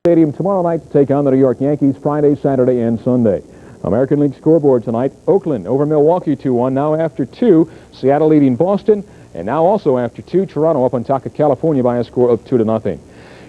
Stadium tomorrow night to take on the New York Yankees Friday, Saturday, and Sunday. American League scoreboard tonight: Oakland over Milwaukee 2-1. Now after 2, Seattle leading Boston, and now also after 2, Toronto up on top of California by a score of 2-0.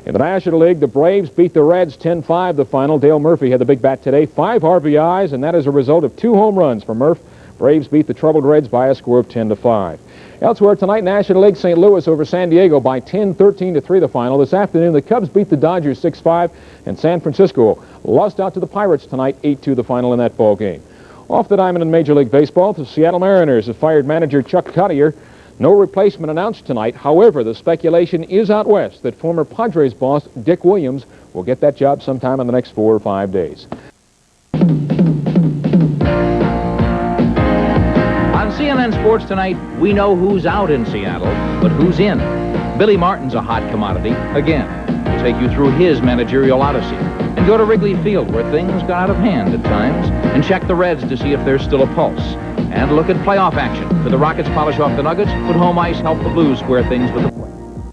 In the National League, the Braves beat the Reds 10-5 the final. Dale Murphy had the big bat today, 5 RBIs, and that is a result of 2 home runs for Murph. Braves beat the troubled Reds by a score of 10-5. Elsewhere tonight, National League, St. Louis over San Diego by 10, 13-3 the final. This afternoon, the Cubs beat the Dodgers 6-5, and San Francisco lost out to the Pirates tonight 8-2 the final in that ball game. Off the diamond in Major League Baseball, the Seattle Mariners have fired manager Chuck Collier. No replacement announced tonight. However, the speculation is out west that former Padres boss Dick Williams will get that job sometime in the next 4 or 5 days. On CNN Sports tonight, we know who's out in Seattle, but who's in. Billy Martin's a hot commodity again. We'll take you through his managerial odyssey and go to Wrigley Field, where things got out of hand at times, and check the Reds to see if there's still a pulse. And look at playoff action. Could the Rockets polish off the Nuggets? Would home ice help the Blues square things with the play?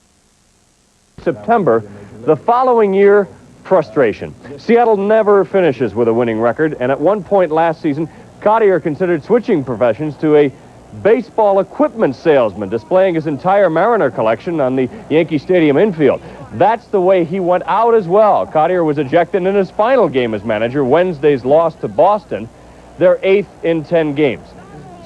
September, the following year, frustration. Seattle never finishes with a winning record, and at one point last season, Collier considered switching professions to a baseball equipment salesman, displaying his entire Mariner collection on the Yankee Stadium infield. That's the way he went out as well. Collier was ejected in his final game as manager, Wednesday's loss to Boston, their 8th in 10 games.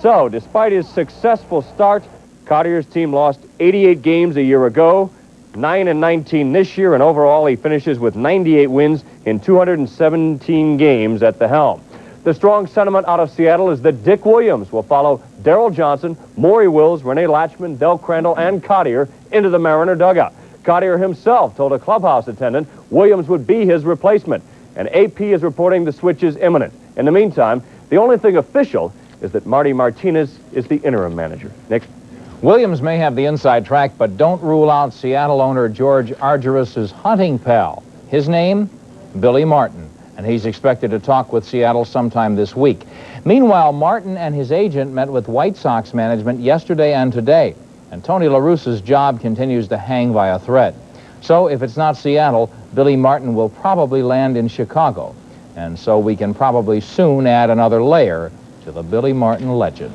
So, despite his successful start, Collier's team lost 88 games a year ago, 9-19 this year, and overall he finishes with 98 wins in 217 games at the helm. The strong sentiment out of Seattle is that Dick Williams will follow Darrell Johnson, Maury Wills, Rene Latchman, Del Crandall, and Collier into the Mariner dugout. Collier himself told a clubhouse attendant Williams would be his replacement, and AP is reporting the switch is imminent. In the meantime, the only thing official is that Marty Martinez is the interim manager. Nick? Williams may have the inside track, but don't rule out Seattle owner George Argyris's hunting pal. His name? Billy Martin, and he's expected to talk with Seattle sometime this week. Meanwhile, Martin and his agent met with White Sox management yesterday and today, and Tony La Russa's job continues to hang by a thread. So if it's not Seattle, Billy Martin will probably land in Chicago, and so we can probably soon add another layer to the Billy Martin legend.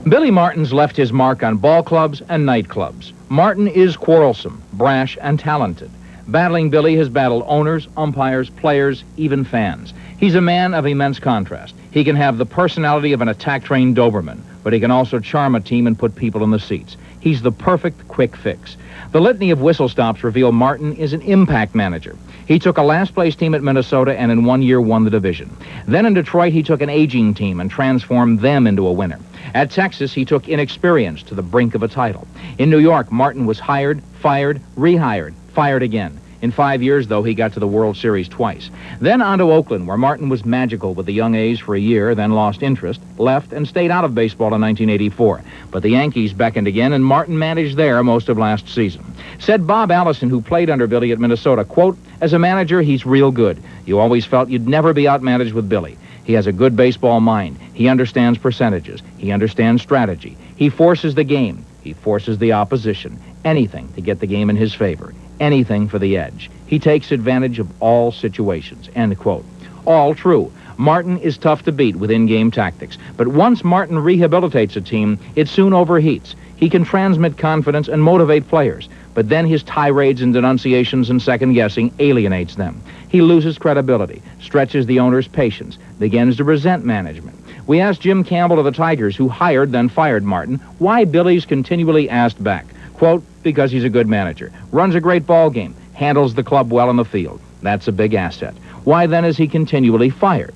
Billy Martin's left his mark on ball clubs and nightclubs. Martin is quarrelsome, brash, and talented. Battling Billy has battled owners, umpires, players, even fans. He's a man of immense contrast. He can have the personality of an attack-trained Doberman, but he can also charm a team and put people in the seats. He's the perfect quick fix. The litany of whistle stops reveal Martin is an impact manager. He took a last-place team at Minnesota and in 1 year won the division. Then in Detroit, he took an aging team and transformed them into a winner. At Texas, he took inexperience to the brink of a title. In New York, Martin was hired, fired, rehired, fired again. In 5 years, though, he got to the World Series twice. Then on to Oakland, where Martin was magical with the young A's for a year, then lost interest, left, and stayed out of baseball in 1984. But the Yankees beckoned again, and Martin managed there most of last season. Said Bob Allison, who played under Billy at Minnesota, quote, "As a manager, he's real good. You always felt you'd never be outmanaged with Billy. He has a good baseball mind. He understands percentages. He understands strategy. He forces the game. He forces the opposition. Anything to get the game in his favor. Anything for the edge. He takes advantage of all situations," end quote. All true. Martin is tough to beat with in-game tactics. But once Martin rehabilitates a team, it soon overheats. He can transmit confidence and motivate players, but then his tirades and denunciations and second-guessing alienates them. He loses credibility, stretches the owner's patience, begins to resent management. We asked Jim Campbell of the Tigers, who hired then fired Martin, why Billy's continually asked back. Quote, "Because he's a good manager, runs a great ball game, handles the club well in the field. That's a big asset. Why then is he continually fired?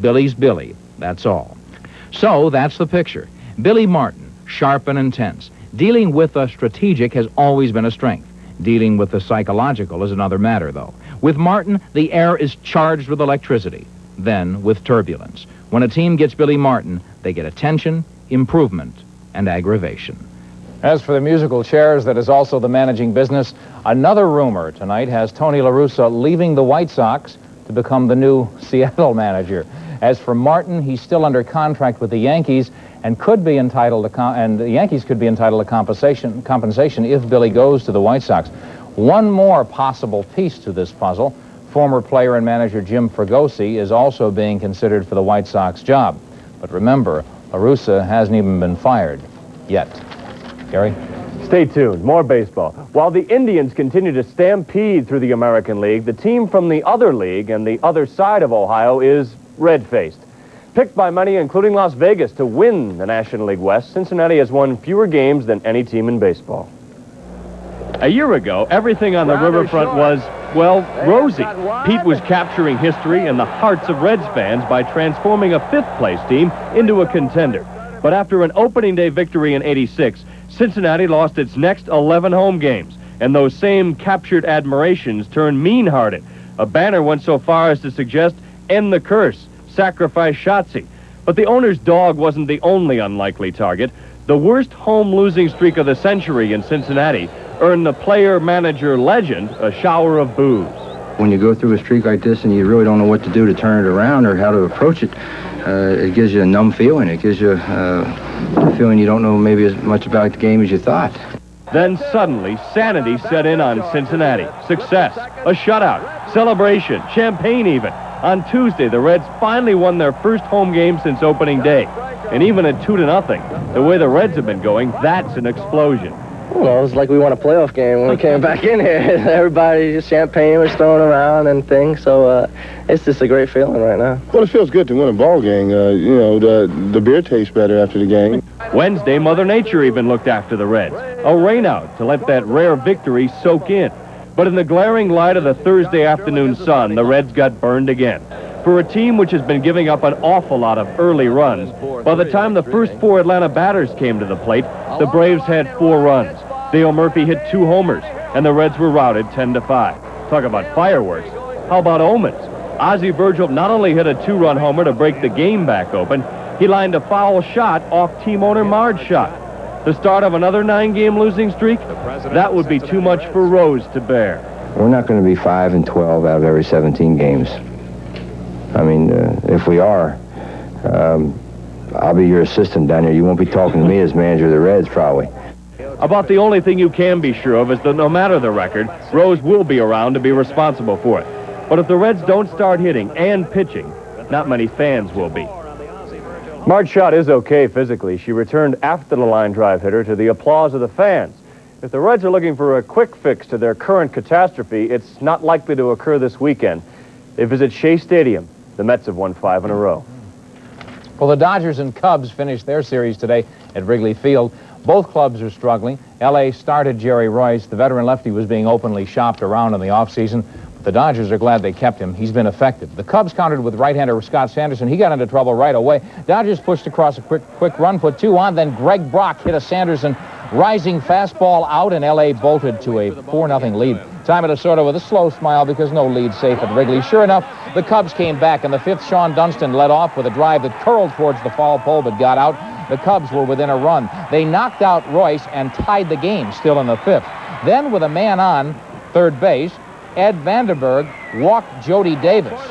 Billy's Billy, that's all." So that's the picture. Billy Martin, sharp and intense. Dealing with the strategic has always been a strength. Dealing with the psychological is another matter, though. With Martin, the air is charged with electricity, then with turbulence. When a team gets Billy Martin, they get attention, improvement, and aggravation. As for the musical chairs that is also the managing business, another rumor tonight has Tony La Russa leaving the White Sox to become the new Seattle manager. As for Martin, he's still under contract with the Yankees and could be entitled to the Yankees could be entitled to compensation if Billy goes to the White Sox. One more possible piece to this puzzle. Former player and manager Jim Fregosi is also being considered for the White Sox job. But remember, La Russa hasn't even been fired yet. Gary? Stay tuned. More baseball. While the Indians continue to stampede through the American League, the team from the other league and the other side of Ohio is red-faced. Picked by many, including Las Vegas, to win the National League West, Cincinnati has won fewer games than any team in baseball. A year ago, everything on the riverfront was, well, rosy. Pete was capturing history in the hearts of Reds fans by transforming a fifth-place team into a contender. But after an opening day victory in '86, Cincinnati lost its next 11 home games, and those same captured admirations turned mean-hearted. A banner went so far as to suggest, "End the curse, sacrifice Shotzi." But the owner's dog wasn't the only unlikely target. The worst home losing streak of the century in Cincinnati earned the player-manager legend a shower of boos. When you go through a streak like this and you really don't know what to do to turn it around or how to approach it, it gives you a numb feeling. It gives you a feeling you don't know maybe as much about the game as you thought. Then suddenly, sanity set in on Cincinnati. Success, a shutout, celebration, champagne even. On Tuesday, the Reds finally won their first home game since opening day. And even at 2-0, the way the Reds have been going, that's an explosion. Well, it was like we won a playoff game when we came back in here. Everybody, champagne was thrown around and things, so it's just a great feeling right now. Well, it feels good to win a ball game. You know, the beer tastes better after the game. Wednesday, Mother Nature even looked after the Reds. A rainout to let that rare victory soak in. But in the glaring light of the Thursday afternoon sun, the Reds got burned again. For a team which has been giving up an awful lot of early runs, by the time the first 4 Atlanta batters came to the plate, the Braves had 4 runs. Dale Murphy hit 2 homers, and the Reds were routed 10-5. Talk about fireworks. How about omens? Ozzie Virgil not only hit a 2-run homer to break the game back open, he lined a foul shot off team owner Mard's shot. The start of another 9-game losing streak? That would be too much for Rose to bear. We're not going to be 5-12 out of every 17 games. I mean, if we are, I'll be your assistant down here. You won't be talking to me as manager of the Reds, probably. About the only thing you can be sure of is that no matter the record, Rose will be around to be responsible for it. But if the Reds don't start hitting and pitching, not many fans will be. Mard's shot is okay physically. She returned after the line drive hitter to the applause of the fans. If the Reds are looking for a quick fix to their current catastrophe, it's not likely to occur this weekend. They visit Shea Stadium. The Mets have won 5 in a row. Well, the Dodgers and Cubs finished their series today at Wrigley Field. Both clubs are struggling. L.A. started Jerry Royce. The veteran lefty was being openly shopped around in the offseason. But the Dodgers are glad they kept him. He's been effective. The Cubs countered with right-hander Scott Sanderson. He got into trouble right away. Dodgers pushed across a quick run, put 2 on. Then Greg Brock hit a Sanderson rising fastball out, and L.A. bolted to a 4-0 lead. Time it sort of with a slow smile because no lead safe at Wrigley. Sure enough, the Cubs came back. In the 5th, Sean Dunston led off with a drive that curled towards the foul pole but got out. The Cubs were within a run. They knocked out Royce and tied the game still in the 5th. Then with a man on third base, Ed Vandenberg walked Jody Davis.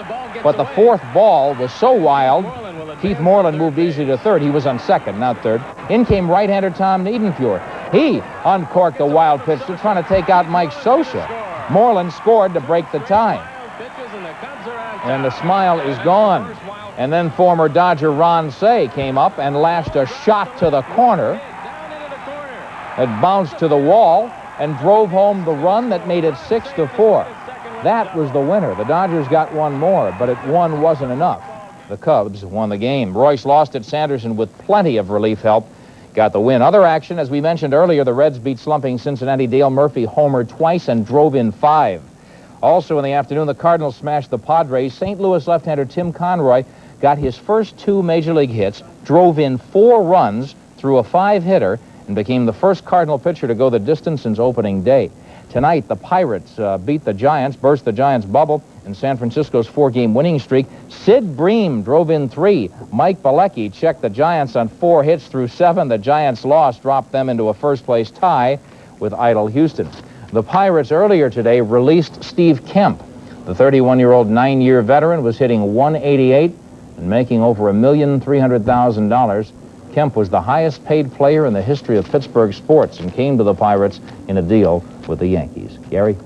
But the 4th ball was so wild, Keith Moreland moved easily to third. He was on second, not third. In came right-hander Tom Niedenfuhr. He uncorked a wild pitch to try to take out Mike Sosa. Moreland scored to break the tie. And the smile is gone. And then former Dodger Ron Cey came up and lashed a shot to the corner. It bounced to the wall and drove home the run that made it 6-4. That was the winner. The Dodgers got one more, but one wasn't enough. The Cubs won the game. Royce lost at Sanderson with plenty of relief help. Got the win. Other action, as we mentioned earlier, the Reds beat slumping Cincinnati. Dale Murphy homered twice and drove in 5. Also in the afternoon, the Cardinals smashed the Padres. St. Louis left-hander Tim Conroy got his first 2 major league hits, drove in 4 runs through a 5-hitter, and became the first Cardinal pitcher to go the distance since opening day. Tonight, the Pirates beat the Giants, burst the Giants' bubble in San Francisco's 4-game winning streak. Sid Bream drove in 3. Mike Bilecki checked the Giants on 4 hits through 7. The Giants' loss dropped them into a first-place tie with Idle Houston. The Pirates earlier today released Steve Kemp. The 31-year-old 9-year veteran was hitting .188 and making over $1,300,000. Kemp was the highest-paid player in the history of Pittsburgh sports and came to the Pirates in a deal with the Yankees. Gary?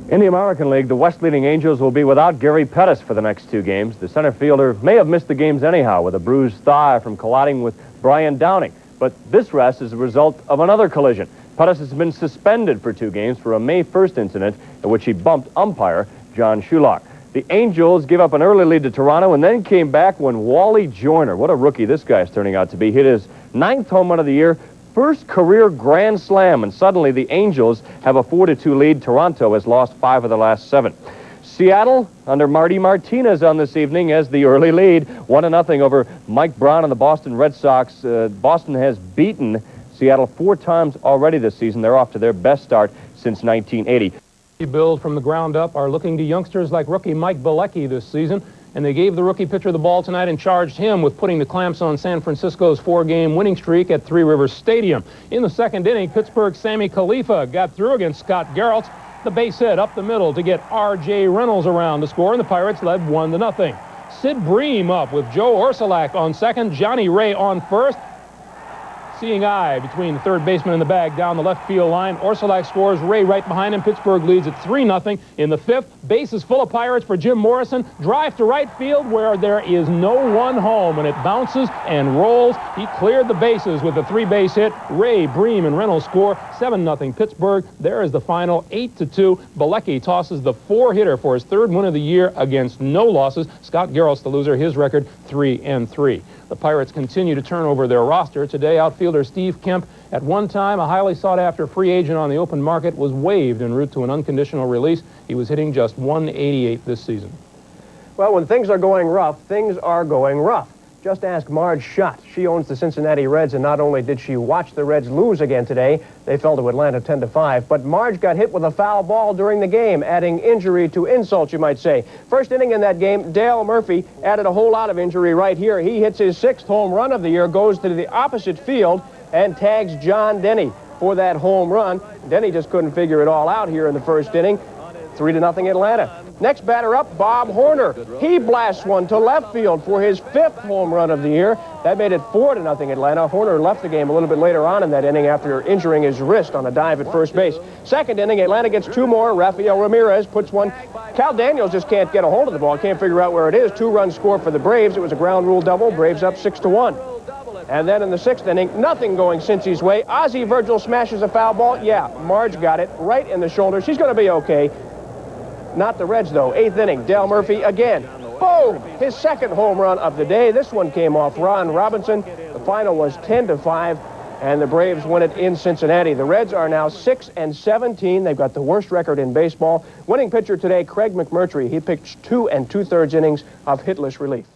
In the American League, the West-leading Angels will be without Gary Pettis for the next 2 games. The center fielder may have missed the games anyhow with a bruised thigh from colliding with Brian Downing. But this rest is a result of another collision. Pettis has been suspended for 2 games for a May 1st incident in which he bumped umpire John Shulock. The Angels gave up an early lead to Toronto and then came back when Wally Joyner, what a rookie this guy is turning out to be, hit his 9th home run of the year, first career grand slam, and suddenly the Angels have a 4-2 lead. Toronto has lost 5 of the last 7. Seattle, under Marty Martinez on this evening, as the early lead, 1-0 over Mike Brown and the Boston Red Sox. Boston has beaten Seattle 4 times already this season. They're off to their best start since 1980. Build from the ground up are looking to youngsters like rookie Mike Bilecki this season, and they gave the rookie pitcher the ball tonight and charged him with putting the clamps on San Francisco's 4-game winning streak at Three Rivers Stadium. In the 2nd inning, Pittsburgh's Sammy Khalifa got through against Scott Geralt. The base hit up the middle to get R.J. Reynolds around to score, and the Pirates led 1-0. Sid Bream up with Joe Orsulak on second, Johnny Ray on first. Seeing eye between the third baseman and the bag down the left field line. Orsulak scores, Ray right behind him. Pittsburgh leads at 3-0 in the 5th. Base is full of Pirates for Jim Morrison. Drive to right field where there is no one home, and it bounces and rolls. He cleared the bases with a 3-base hit. Ray, Bream, and Reynolds score 7-0 Pittsburgh. There is the final 8-2. Bilecki tosses the 4-hitter for his 3rd win of the year against no losses. Scott Geralt's the loser. His record 3-3. The Pirates continue to turn over their roster. Today, outfielder Steve Kemp, at one time a highly sought-after free agent on the open market, was waived en route to an unconditional release. He was hitting just .188 this season. Well, when things are going rough, things are going rough. Just ask Marge Schott. She owns the Cincinnati Reds, and not only did she watch the Reds lose again today, they fell to Atlanta 10-5, but Marge got hit with a foul ball during the game, adding injury to insult, you might say. First inning in that game, Dale Murphy added a whole lot of injury right here. He hits his 6th home run of the year, goes to the opposite field, and tags John Denny for that home run. Denny just couldn't figure it all out here in the first inning. 3-0 Atlanta. Next batter up, Bob Horner. He blasts one to left field for his 5th home run of the year. That made it 4-0 Atlanta. Horner left the game a little bit later on in that inning after injuring his wrist on a dive at first base. 2nd inning, Atlanta gets 2 more. Rafael Ramirez puts one. Cal Daniels just can't get a hold of the ball, can't figure out where it is. 2-run score for the Braves. It was a ground rule double. Braves up 6-1. And then in the 6th inning, nothing going Cincy's way. Ozzie Virgil smashes a foul ball. Yeah, Marge got it right in the shoulder. She's going to be okay. Not the Reds, though. 8th inning, Dale Murphy again. Boom! His 2nd home run of the day. This one came off Ron Robinson. The final was 10-5, and the Braves win it in Cincinnati. The Reds are now 6-17. They've got the worst record in baseball. Winning pitcher today, Craig McMurtry. He pitched 2 2/3 innings of hitless relief.